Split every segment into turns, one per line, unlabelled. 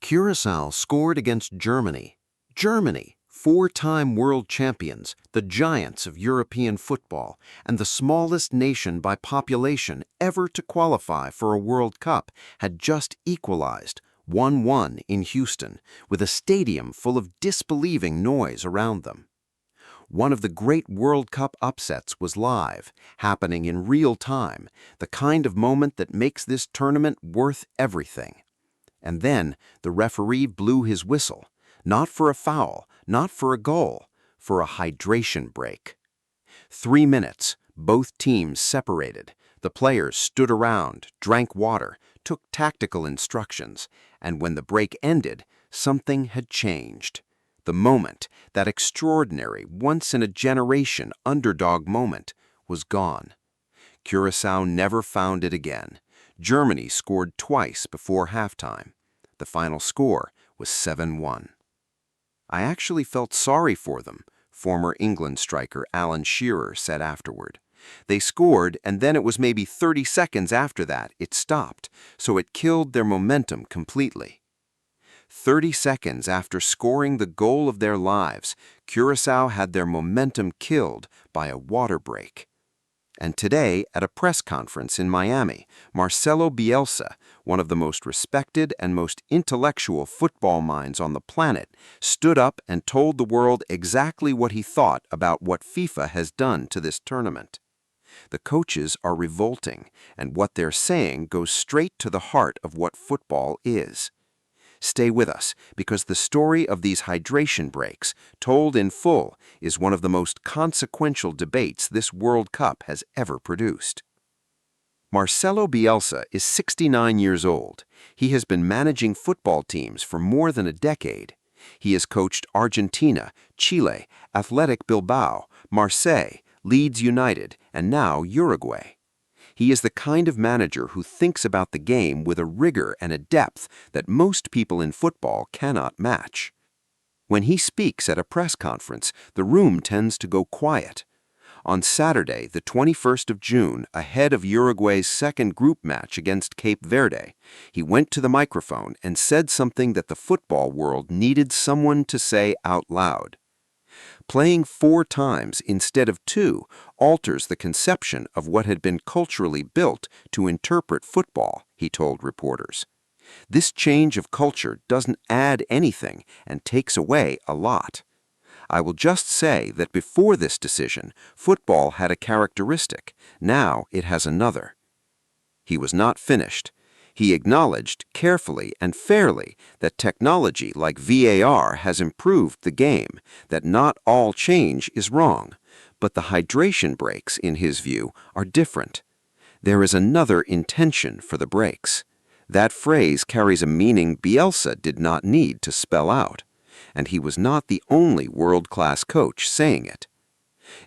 Curaçao scored against Germany. Germany, four-time world champions, the giants of European football, and the smallest nation by population ever to qualify for a World Cup, had just equalized 1-1 in Houston, with a stadium full of disbelieving noise around them. One of the great World Cup upsets was live, happening in real time, the kind of moment that makes this tournament worth everything. And then the referee blew his whistle, not for a foul, not for a goal, for a hydration break. 3 minutes, both teams separated. The players stood around, drank water, took tactical instructions, and when the break ended, something had changed. The moment, that extraordinary, once-in-a-generation underdog moment, was gone. Curaçao never found it again. Germany scored twice before halftime. The final score was 7-1. "I actually felt sorry for them," former England striker Alan Shearer said afterward. "They scored, and then it was maybe 30 seconds after that it stopped, so it killed their momentum completely." 30 seconds after scoring the goal of their lives, Curaçao had their momentum killed by a water break. And today, at a press conference in Miami, Marcelo Bielsa, one of the most respected and most intellectual football minds on the planet, stood up and told the world exactly what he thought about what FIFA has done to this tournament. The coaches are revolting, and what they're saying goes straight to the heart of what football is. Stay with us, because the story of these hydration breaks, told in full, is one of the most consequential debates this World Cup has ever produced. Marcelo Bielsa is 69 years old. He has been managing football teams for more than a decade. He has coached Argentina, Chile, Athletic Bilbao, Marseille, Leeds United, and now Uruguay. He is the kind of manager who thinks about the game with a rigor and a depth that most people in football cannot match. When he speaks at a press conference, the room tends to go quiet. On Saturday, the 21st of June, ahead of Uruguay's second group match against Cape Verde, he went to the microphone and said something that the football world needed someone to say out loud. "Playing 4 times instead of 2 alters the conception of what had been culturally built to interpret football," he told reporters. "This change of culture doesn't add anything and takes away a lot. I will just say that before this decision, football had a characteristic. Now it has another." He was not finished. He acknowledged carefully and fairly that technology like VAR has improved the game, that not all change is wrong, but the hydration breaks, in his view, are different. There is another intention for the breaks. That phrase carries a meaning Bielsa did not need to spell out, and he was not the only world-class coach saying it.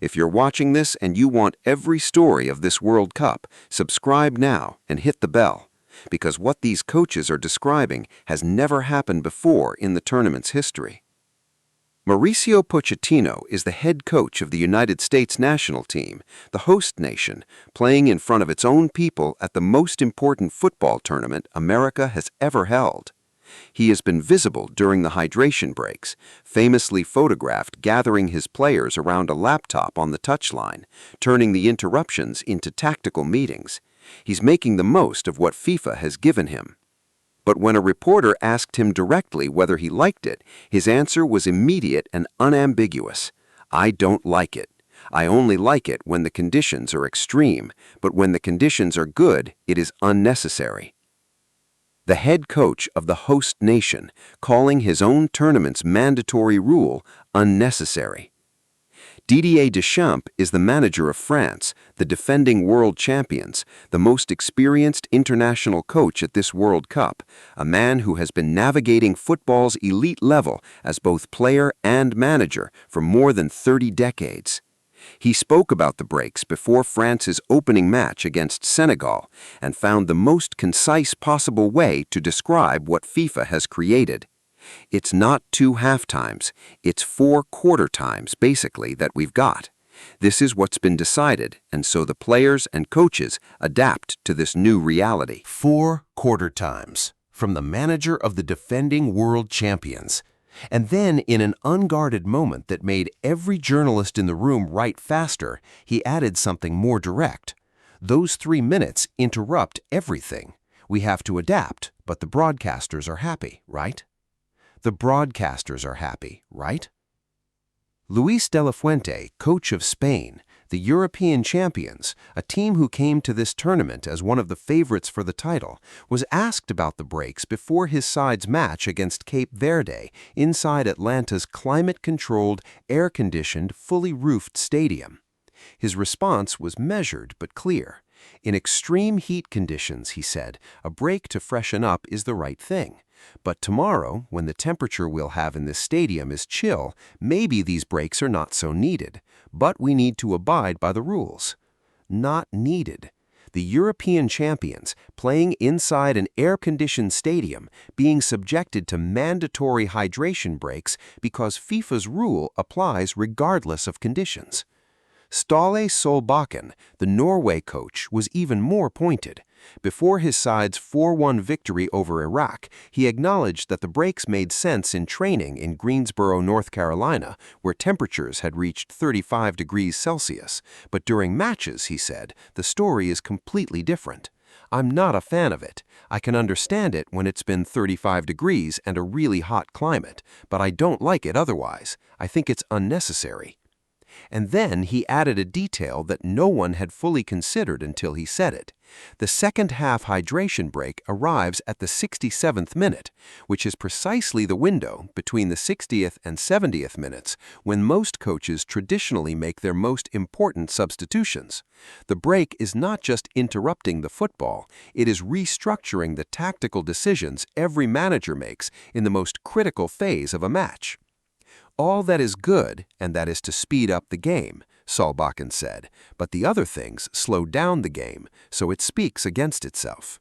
If you're watching this and you want every story of this World Cup, subscribe now and hit the bell, because what these coaches are describing has never happened before in the tournament's history. Mauricio Pochettino is the head coach of the United States national team, the host nation, playing in front of its own people at the most important football tournament America has ever held. He has been visible during the hydration breaks, famously photographed gathering his players around a laptop on the touchline, turning the interruptions into tactical meetings. He's making the most of what FIFA has given him. But when a reporter asked him directly whether he liked it, his answer was immediate and unambiguous. "I don't like it. I only like it when the conditions are extreme, but when the conditions are good, it is unnecessary." The head coach of the host nation, calling his own tournament's mandatory rule unnecessary. Didier Deschamps is the manager of France, the defending world champions, the most experienced international coach at this World Cup, a man who has been navigating football's elite level as both player and manager for more than 30 decades. He spoke about the breaks before France's opening match against Senegal and found the most concise possible way to describe what FIFA has created. "It's not 2 half-times, it's 4 quarter times, basically, that we've got. This is what's been decided, and so the players and coaches adapt to this new reality."
4 quarter times. from the manager of the defending world champions. And then, in an unguarded moment that made every journalist in the room write faster, he added something more direct. Those 3 minutes interrupt everything. We have to adapt, but the broadcasters are happy, right? The broadcasters are happy, right? Luis de la Fuente, coach of Spain, the European champions, a team who came to this tournament as one of the favorites for the title, was asked about the breaks before his side's match against Cape Verde inside Atlanta's climate-controlled, air-conditioned, fully roofed stadium. His response was measured but clear. In extreme heat conditions, he said, a break to freshen up is the right thing. But tomorrow, when the temperature we'll have in this stadium is chill, maybe these breaks are not so needed. But we need to abide by the rules. Not needed. The European champions, playing inside an air-conditioned stadium, being subjected to mandatory hydration breaks because FIFA's rule applies regardless of conditions. Ståle Solbakken, the Norway coach, was even more pointed. Before his side's 4-1 victory over Iraq, he acknowledged that the breaks made sense in training in Greensboro, North Carolina, where temperatures had reached 35 degrees Celsius. But during matches, he said, the story is completely different. I'm not a fan of it. I can understand it when it's been 35 degrees and a really hot climate, but I don't like it otherwise. I think it's unnecessary. And then he added a detail that no one had fully considered until he said it. The second-half hydration break arrives at the 67th minute, which is precisely the window between the 60th and 70th minutes when most coaches traditionally make their most important substitutions. The break is not just interrupting the football, it is restructuring the tactical decisions every manager makes in the most critical phase of a match. All that is good, and that is to speed up the game, Solbakken said, but the other things slow down the game, so it speaks against itself.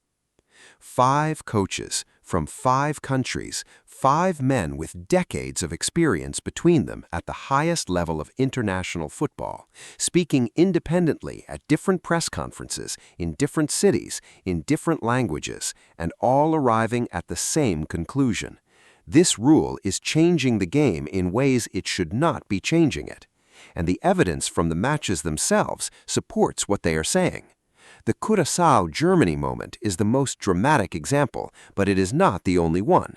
5 coaches from 5 countries, 5 men with decades of experience between them at the highest level of international football, speaking independently at different press conferences in different cities, in different languages, and all arriving at the same conclusion. This rule is changing the game in ways it should not be changing it. And the evidence from the matches themselves supports what they are saying. The Curaçao Germany moment is the most dramatic example, but it is not the only one.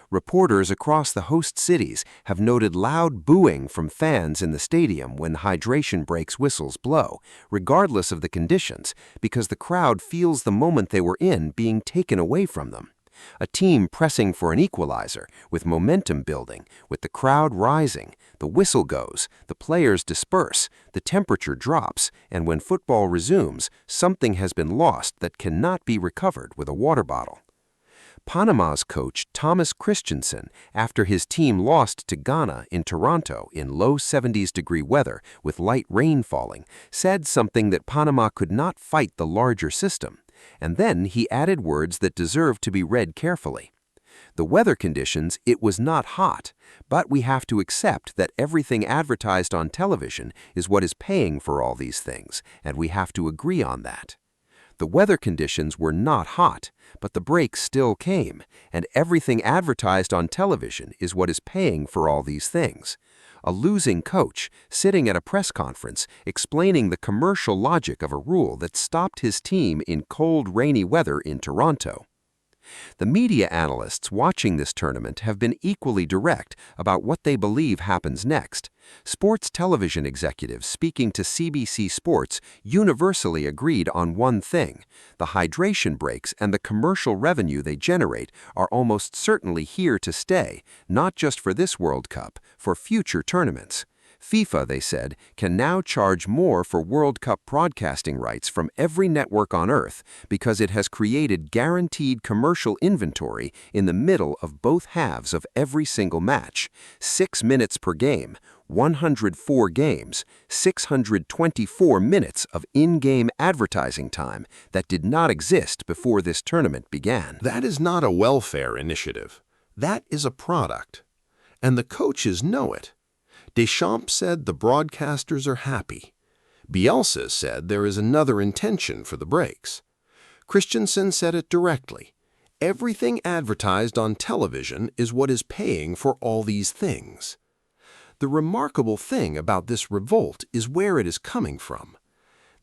Reporters across the host cities have noted loud booing from fans in the stadium when hydration breaks whistles blow, regardless of the conditions, because the crowd feels the moment they were in being taken away from them. A team pressing for an equalizer, with momentum building, with the crowd rising, the whistle goes, the players disperse, the temperature drops, and when football resumes, something has been lost that cannot be recovered with a water bottle. Panama's coach Thomas Christensen, after his team lost to Ghana in Toronto in low 70s-degree weather with light rain falling, said something that Panama could not fight the larger system. And then he added words that deserve to be read carefully. The weather conditions, it was not hot, but we have to accept that everything advertised on television is what is paying for all these things, and we have to agree on that. The weather conditions were not hot, but the break still came, and everything advertised on television is what is paying for all these things. A losing coach sitting at a press conference explaining the commercial logic of a rule that stopped his team in cold, rainy weather in Toronto. The media analysts watching this tournament have been equally direct about what they believe happens next. Sports television executives speaking to CBC Sports universally agreed on one thing: the hydration breaks and the commercial revenue they generate are almost certainly here to stay, not just for this World Cup, for future tournaments. FIFA, they said, can now charge more for World Cup broadcasting rights from every network on Earth because it has created guaranteed commercial inventory in the middle of both halves of every single match. 6 minutes per game, 104 games, 624 minutes of in-game advertising time that did not exist before this tournament began.
That is not a welfare initiative. That is a product. And the coaches know it. Deschamps said the broadcasters are happy. Bielsa said there is another intention for the breaks. Christensen said it directly. Everything advertised on television is what is paying for all these things. The remarkable thing about this revolt is where it is coming from.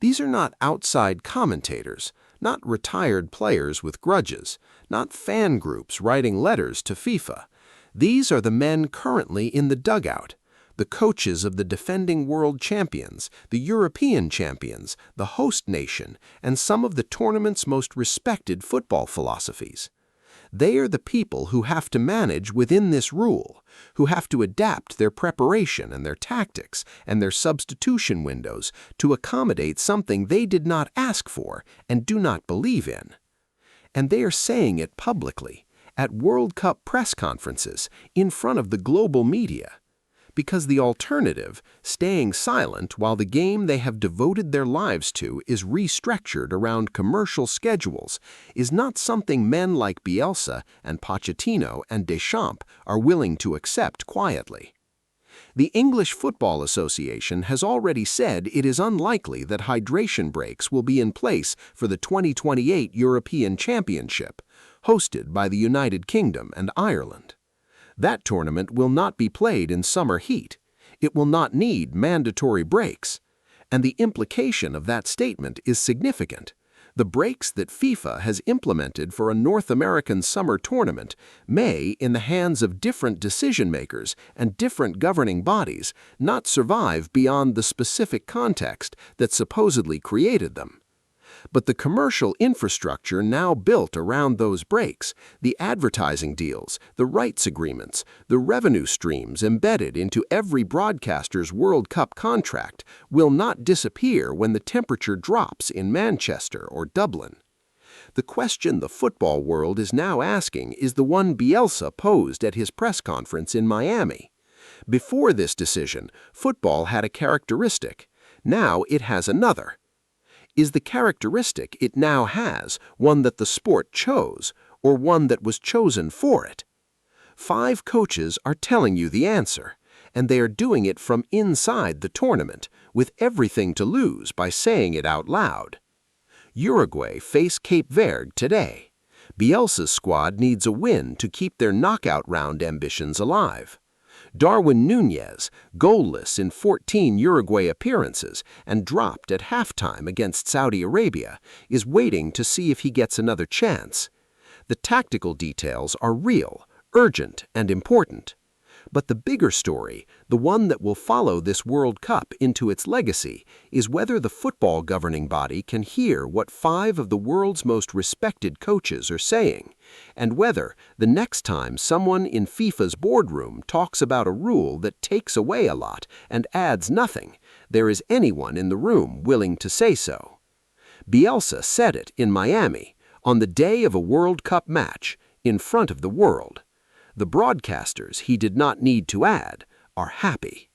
These are not outside commentators, not retired players with grudges, not fan groups writing letters to FIFA. These are the men currently in the dugout, the coaches of the defending world champions, the European champions, the host nation, and some of the tournament's most respected football philosophies. They are the people who have to manage within this rule, who have to adapt their preparation and their tactics and their substitution windows to accommodate something they did not ask for and do not believe in. And they are saying it publicly, at World Cup press conferences, in front of the global media. Because the alternative, staying silent while the game they have devoted their lives to is restructured around commercial schedules, is not something men like Bielsa and Pochettino and Deschamps are willing to accept quietly. The English Football Association has already said it is unlikely that hydration breaks will be in place for the 2028 European Championship, hosted by the United Kingdom and Ireland. That tournament will not be played in summer heat. It will not need mandatory breaks. And the implication of that statement is significant. The breaks that FIFA has implemented for a North American summer tournament may, in the hands of different decision-makers and different governing bodies, not survive beyond the specific context that supposedly created them. But the commercial infrastructure now built around those breaks, the advertising deals, the rights agreements, the revenue streams embedded into every broadcaster's World Cup contract will not disappear when the temperature drops in Manchester or Dublin. The question the football world is now asking is the one Bielsa posed at his press conference in Miami. Before this decision, football had a characteristic. Now it has another. Is the characteristic it now has one that the sport chose, or one that was chosen for it? 5 coaches are telling you the answer, and they are doing it from inside the tournament, with everything to lose by saying it out loud. Uruguay face Cape Verde today. Bielsa's squad needs a win to keep their knockout round ambitions alive. Darwin Núñez, goalless in 14 Uruguay appearances and dropped at halftime against Saudi Arabia, is waiting to see if he gets another chance. The tactical details are real, urgent, and important. But the bigger story, the one that will follow this World Cup into its legacy, is whether the football governing body can hear what 5 of the world's most respected coaches are saying, and whether, the next time someone in FIFA's boardroom talks about a rule that takes away a lot and adds nothing, there is anyone in the room willing to say so. Bielsa said it in Miami, on the day of a World Cup match, in front of the world. The broadcasters he did not need to add are happy.